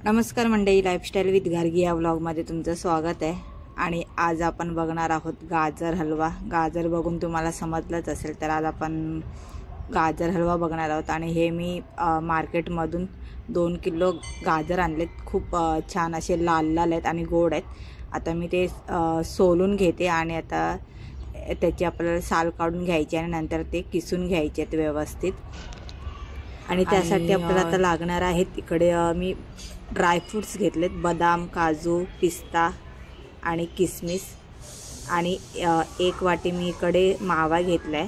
नमस्कार मंडळी, lifestyle with Gargi या व्लॉगमध्ये तुमचं स्वागत आहे। आणि आज आपण बघणार आहोत गाजर हलवा। गाजर बघून तुम्हाला समजलंच असेल, तर आज आपण गाजर हलवा बघणार आहोत। आणि हे मी मार्केटमधून 2 किलो गाजर आणलेत। खूप छान असे लाल लाल आहेत आणि गोड आहेत। आता मी ते सोलून घेते आणि आता त्याची आपल्याला साल काढून घ्यायची आणि नंतर ते किसून घ्यायचे आहेत व्यवस्थित। आणि त्यासाठी आपल्याला आता लागणार आहेत, इकडे मी ड्रायफ्रूट्स घेतलेत, बदाम, काजू, पिस्ता आणि किसमिस। आणि 1 वाटी मी इकडे मावा घेतला आहे।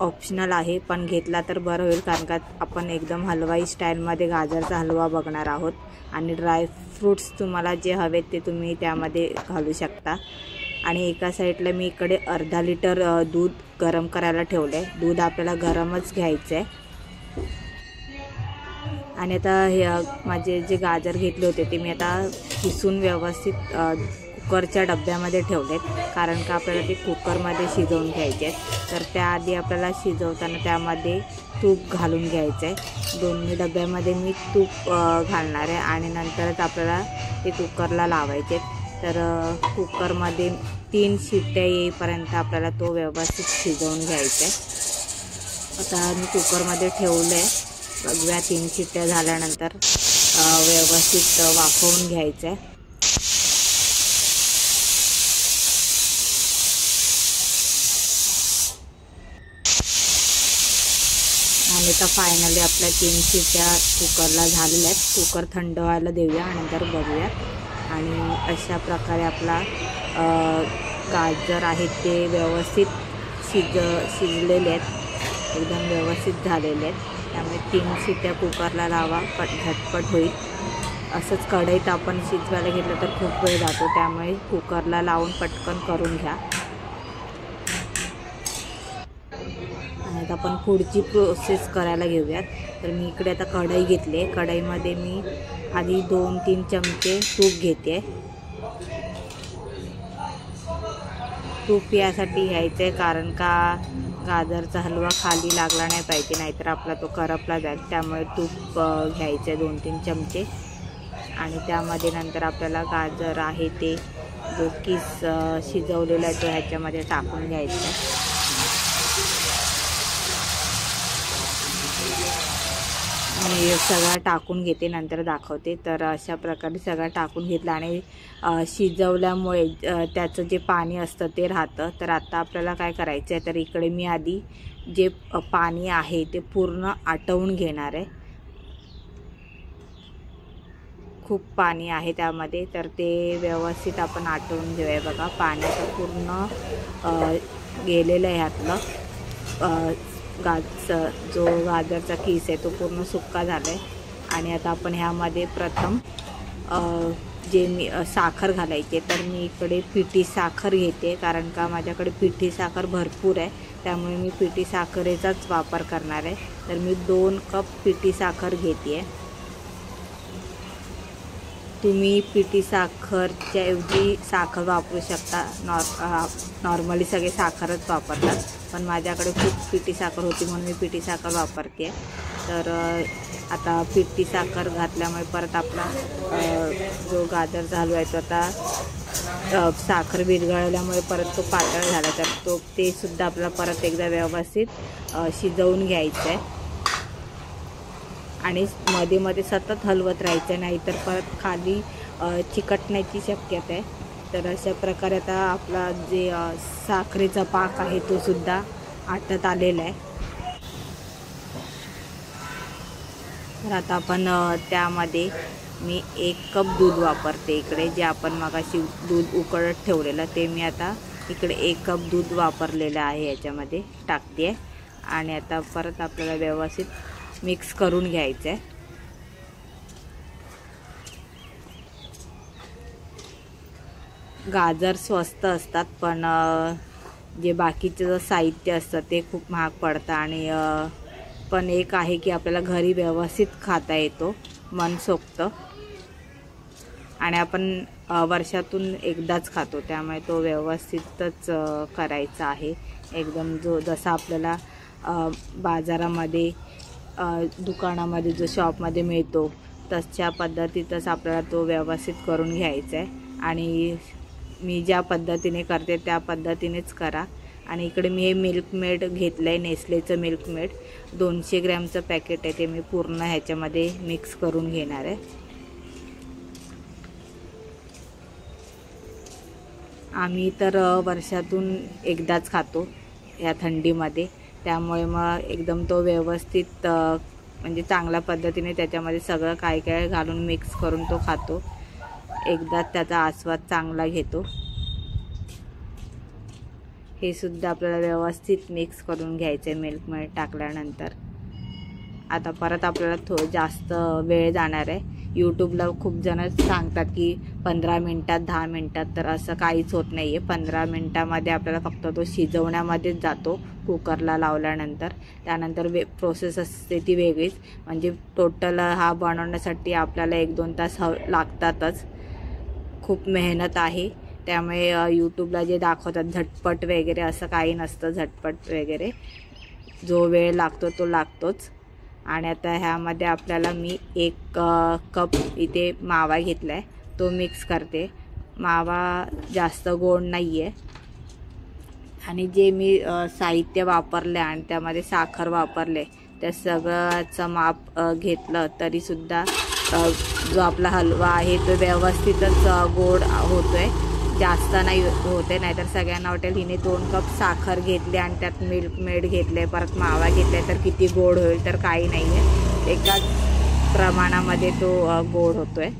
ऑप्शनल आहे, पण घेतला तर बरं होईल, कारण का आपण एकदम हलवाई स्टाईलमध्ये गाजरचा हलवा बघणार आहोत। आणि ड्रायफ्रूट्स तुम्हाला जे हवेत ते तुम्ही त्यामध्ये घालू शकता। आणि एका साईडला मी इकडे अर्धा लिटर दूध गरम करायला ठेवलं आहे। दूध आपल्याला गरमच घ्यायचं आहे। आणि आता हे माझे जे गाजर घेतले होते ते मी आता किसून व्यवस्थित कुकरच्या डब्यामध्ये ठेवलेत, कारण का आपल्याला ते कुकरमध्ये शिजवून घ्यायचे आहेत। तर त्याआधी आपल्याला शिजवताना त्यामध्ये तूप घालून घ्यायचं आहे। दोन्ही डब्यामध्ये मी तूप घालणार आहे आणि नंतरच आपल्याला ते कुकरला लावायचे। तर कुकरमध्ये 3 शिट्ट्या येईपर्यंत आपल्याला तो व्यवस्थित शिजवून घ्यायचा आहे। आता मी कुकरमध्ये ठेवलं आहे, बघूया 3 शिट्ट्या झाल्यानंतर व्यवस्थित वाफवून घ्यायचं आहे। आणि आता फायनली आपल्या 3 शिट्ट्या कुकरला झालेल्या आहेत। कुकर थंड व्हायला देऊया आणि नंतर बघूया। आणि अशा प्रकारे आपला गाजर आहेत ते व्यवस्थित शिजलेले आहेत, एकदम व्यवस्थित झालेले आहेत। त्यामुळे 3 शिट्ट्या कुकरला लावा, झटपट होईल। असंच कढईत आपण शिजवायला घेतलं तर खूप वेळ जातो, त्यामुळे कुकरला लावून पटकन करून घ्या। आणि आता आपण पुढची प्रोसेस करायला घेऊयात। तर मी इकडे आता कढई घेतली आहे। कढईमध्ये मी आधी 2-3 चमचे तूप घेते। तूप यासाठी घ्यायचं आहे कारण का गाजरचा हलवा खाली लागला नाही पाहिजे, नाहीतर आपला तो करपला जाईल। त्यामुळे तूप घ्यायचं आहे 2-3 चमचे। आणि त्यामध्ये नंतर आपल्याला गाजर आहे ते जो किस शिजवलेला आहे तो ह्याच्यामध्ये टाकून घ्यायचा आहे। मी सगळं टाकून घेते, नंतर दाखवते। तर अशा प्रकारे सगळं टाकून घेतलं आणि शिजवल्यामुळे त्याचं जे पाणी असतं ते राहतं। तर आता आपल्याला काय करायचं आहे, तर इकडे मी आधी जे पाणी आहे ते पूर्ण आटवून घेणार आहे। खूप पाणी आहे त्यामध्ये, तर ते व्यवस्थित आपण आटवून घेऊया। बघा, पाणी आता पूर्ण गेलेलं आहे ह्यातलं। जो गाजरचा किस आहे तो पूर्ण सुक्का झाला आहे। आणि आता आपण ह्यामध्ये प्रथम जे मी साखर घालायची, तर मी इकडे पिठी साखर घेते, कारण का माझ्याकडे पिठी साखर भरपूर आहे, त्यामुळे मी पिठी साखरेचाच वापर करणार आहे। तर मी 2 कप पिठी साखर घेते आहे। तुम्ही पिठी साखरच्या ऐवजी साखर वापरू शकता। नॉर्मली सगळे साखरच वापरतात, पण माझ्याकडे खूप पिठी साखर होती म्हणून मी पिठी साखर वापरते। तर आता पिठी साखर घातल्यामुळे परत आपला जो गाजरचा हलवा आहे तो आता साखर विरघळल्यामुळे परत तो पातळ झाला, तर ते सुद्धा आपल्याला परत एकदा व्यवस्थित शिजवून घ्यायचं आहे। आणि मध्ये मध्ये सतत हलवत राहायचं, नाहीतर परत खाली चिकटण्याची शक्यता आहे। तर अशा प्रकारे आता आपला जे साखरेचा पाक आहे तो सुद्धा आटत आलेला आहे। तर आता आपण त्यामध्ये मी 1 कप दूध वापरते इकडे, जे आपण मगाशी दूध उकळत ठेवलेलं ते मी आता इकडे 1 कप दूध वापरलेलं आहे याच्यामध्ये टाकते आहे। आणि आता परत आपल्याला व्यवस्थित मिक्स करून घ्यायचं आहे। गाजर स्वस्त असतात, पण जे बाकीचं जे साहित्य असतं ते खूप महाग पडतं। आणि पण एक आहे की आपल्याला घरी व्यवस्थित खाता येतो मनसोक्त। आणि आपण वर्षातून एकदाच खातो, त्यामुळे तो व्यवस्थितच करायचा आहे। एकदम जसा आपल्याला बाजारामध्ये दुकानामध्ये जो शॉपमध्ये मिळतो तशा पद्धतीतच आपल्याला तो व्यवस्थित करून घ्यायचा आहे. आणि मी ज्या पद्धतीने करते त्या पद्धतीनेच करा. आणि इकडे मी हे मिल्कमेड घेतलं आहे, नेस्लेचं मिल्कमेड 200 ग्रॅमचं पॅकेट आहे. ते मी पूर्ण ह्याच्यामध्ये मिक्स करून घेणार आहे. आम्ही तर वर्षातून एकदाच खातो या थंडीमध्ये, त्यामुळे मग एकदम तो व्यवस्थित म्हणजे चांगल्या पद्धतीने त्याच्यामध्ये सगळं काय काय घालून मिक्स करून तो खातो. एकदाच त्याचा आस्वाद चांगला घेतो. हे सुद्धा आपल्याला व्यवस्थित मिक्स करून घ्यायचं आहे मिल्कमेड टाकल्यानंतर. आता परत आपल्याला जास्त वेळ जाणार आहे. यूट्यूबला खूप जण सांगतात की 15 मिनटात 10 मिनटात, तर असं काहीच होत नाही आहे. 15 मिनटामध्ये आपल्याला फक्त तो शिजवण्यामध्येच जातो कुकरला लावल्यानंतर. त्यानंतर प्रोसेस असते ती वेगळीच. म्हणजे टोटल हा बनवण्यासाठी आपल्याला 1-2 तास लागतातच. खूप मेहनत आहे. त्यामुळे यूट्यूबला जे दाखवतात झटपट वगैरे असं काही नसतं. झटपट वगैरे जो वेळ लागतो तो लागतोच. आणि आता ह्यामध्ये आपल्याला मी 1 कप इथे मावा घेतला आहे, तो मिक्स करते. मावा जास्त गोड नाही आहे. आणि जे मी साहित्य वापरले आणि त्यामध्ये साखर वापरले त्या सगळ्याचं माप घेतलं तरीसुद्धा जो आपला हलवा आहे तो व्यवस्थितच गोड होतो आहे. जास्त नाही होते, नाहीतर सगळ्यांना वाटेल हिने 2 कप साखर घेतली आणि त्यात मिल्कमेड घेतले, परत मावा घेतले तर किती गोड होईल. तर काही नाही आहे, एकाच प्रमाणामध्ये तो गोड होतो आहे.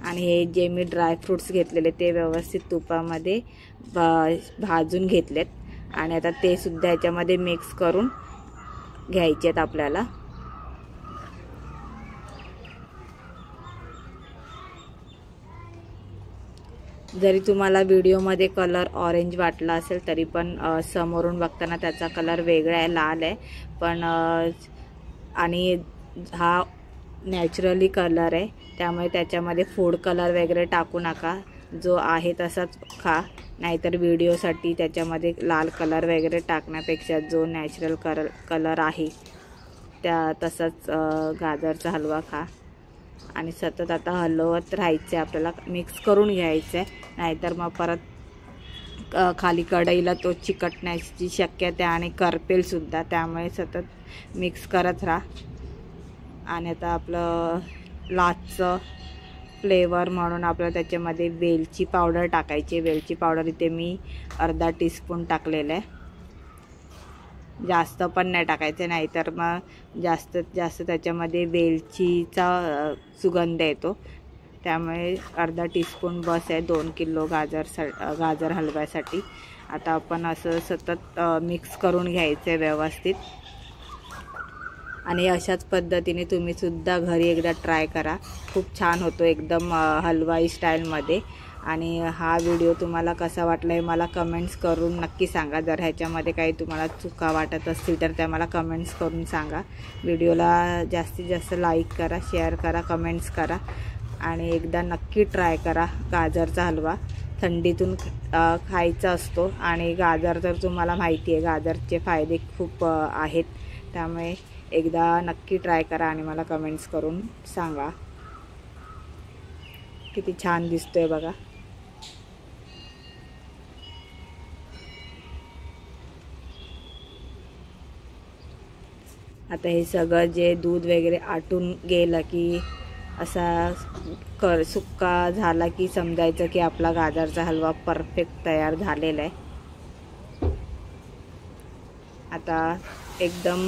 आणि हे जे मी ड्रायफ्रूट्स घेतलेले ते व्यवस्थित तुपामध्ये भाजून घेतलेत. आणि आता ते सुद्धा याच्यामध्ये मिक्स करून घ्यायचे आहेत आपल्याला. जरी तुम्हाला व्हिडिओमध्ये कलर ऑरेंज वाटला असेल तरी पण समोरून बघताना त्याचा कलर वेगळा आहे, लाल आहे. पण आणि हा नॅचरली कलर आहे, त्यामुळे त्याच्यामध्ये फूड कलर वगैरे टाकू नका. जो आहे तसाच खा. नाहीतर व्हिडिओसाठी त्याच्यामध्ये लाल कलर वगैरे टाकण्यापेक्षा जो नॅचरल कलर आहे त्या तसाच गाजरचा हलवा खा. आणि सतत आता हलवत राहायचं आहे आपल्याला, मिक्स करून घ्यायचं आहे. नाहीतर मग परत खाली कढईला तो चिकटण्याची शक्यता आणि करपेलसुद्धा. त्यामुळे सतत मिक्स करत राहा. आणि आता आपलं लाचचं फ्लेवर म्हणून आपल्याला त्याच्यामध्ये वेलची पावडर टाकायची. वेलची पावडर इथे मी अर्धा टीस्पून टाकलेलं आहे. जास्त पण नाही टाकायचं, नाहीतर मग जास्तीत जास्त त्याच्यामध्ये वेलचीचा सुगंध येतो. त्यामुळे अर्धा टीस्पून बस आहे 2 किलो गाजर हलव्यासाठी. आता आपण असं सतत मिक्स करून घ्यायचं आहे व्यवस्थित. आणि अशाच पद्धतीने तुम्हीसुद्धा घरी एकदा ट्राय करा. खूप छान होतो एकदम हलवाई स्टाईलमध्ये. आणि हा व्हिडिओ तुम्हाला कसा वाटला हे मला कमेंट्स करून नक्की सांगा. जर ह्याच्यामध्ये काही तुम्हाला चुका वाटत असतील तर त्या मला कमेंट्स करून सांगा. व्हिडिओला जास्तीत जास्त लाईक करा, शेअर करा, कमेंट्स करा. आणि एकदा नक्की ट्राय करा गाजरचा हलवा. थंडीतून खायचा असतो. आणि गाजर तर तुम्हाला माहिती आहे, गाजरचे फायदे खूप आहेत. त्यामुळे एकदा नक्की ट्राय करा आणि मला कमेंट्स करून सांगा. किती छान दिसतोय बघा. आता हे सगळं जे दूध वगैरे आटून गेलं की असा सुक्का झाला की समजायचं की आपला गाजरचा हलवा परफेक्ट तयार झालेला आहे. आता एकदम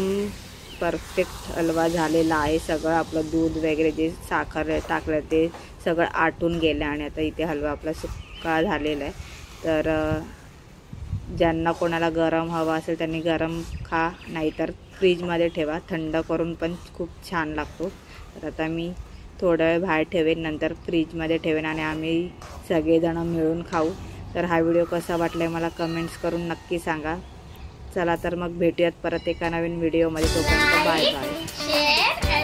परफेक्ट हलवा झालेला आहे. सगळं आपलं दूध वगैरे जे साखर टाकलं ते सगळं आटून गेलं आणि आता इथे हलवा आपला सुक्का झालेला आहे. तर ज्यांना कोणाला गरम हवा असेल त्यांनी गरम खा, नाहीतर फ्रीजमध्ये ठेवा. थंड करून पण खूप छान लागतो. तर आता मी थोडा वेळ बाहेर ठेवेन, नंतर फ्रीजमध्ये ठेवेन आणि आम्ही सगळेजणं मिळून खाऊ. तर हा व्हिडिओ कसा वाटला मला कमेंट्स करून नक्की सांगा. चला तर मग भेटूयात परत एका नवीन व्हिडिओमध्ये. तोपर्यंत बाय बाय.